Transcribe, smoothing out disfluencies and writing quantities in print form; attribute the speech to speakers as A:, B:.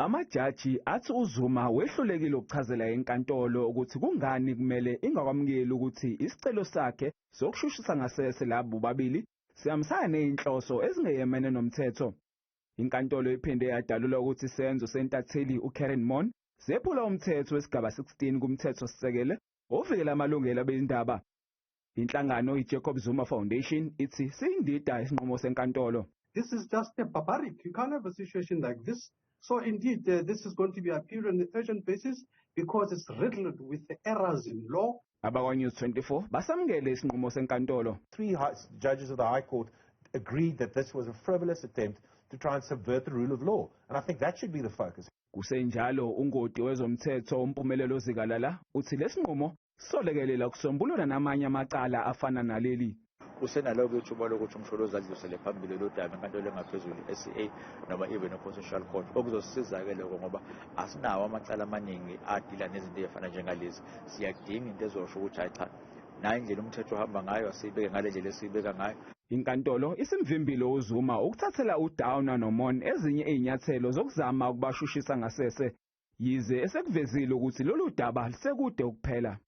A: amajaji athi uZuma wehlulekile ukuchazela enkantolo ukuthi kungani kumele ingakwamukeli ukuthi isicelo sakhe sokushushisa ngasese labo babili sihambisana nezinhloso ezingeyemene nomthetho. Inkantolo iphinde yadalula ukuthi isenzo sentatheli uKaryn sephula umthetho wesigaba 16 kumthetho sisekele ovikela amalungelo abezindaba. Inhlangano iJacob Zuma Foundation ithi siyindida isinqumo senkantolo.
B: This is just a barbaric. You can't have a situation like this. So indeed, this is going to be appealed on an urgent basis because it's riddled with the errors in law.
A: News 24 basamukele isinqumo senkantolo.
C: 3 judges of the High Court agreed that this was a frivolous attempt to try and subvert the rule of law. And I think that should be the focus.
A: Kusenjalo ungoti wezomthetho uMpumelelo Zikalala uthi lesinqumo solekelela kusombulula namanye amacala afana naleli.
D: Usenaloku ithuba lokuthi umsholozi adlulisele phambili lo daba enkantolo engaphezulu iSCA noma even constitutional court okuzosisiza-ke lokho ngoba asinawo amacala amaningi adila nezinto ezifana njengalezi. Siyadinga into ezosho ukuthi hayi cha nayo indlela umthetho ohamba ngayo asiyibeke ngale ndlela esiyibeka ngayo.
A: Inkantolo isimvimbile uZuma ukuthathela uDowner noMon ezinye izinyathelo zokuzama ukubashushisa ngasese yize esekuvezile ukuthi lolu daba lisekude ukuphela.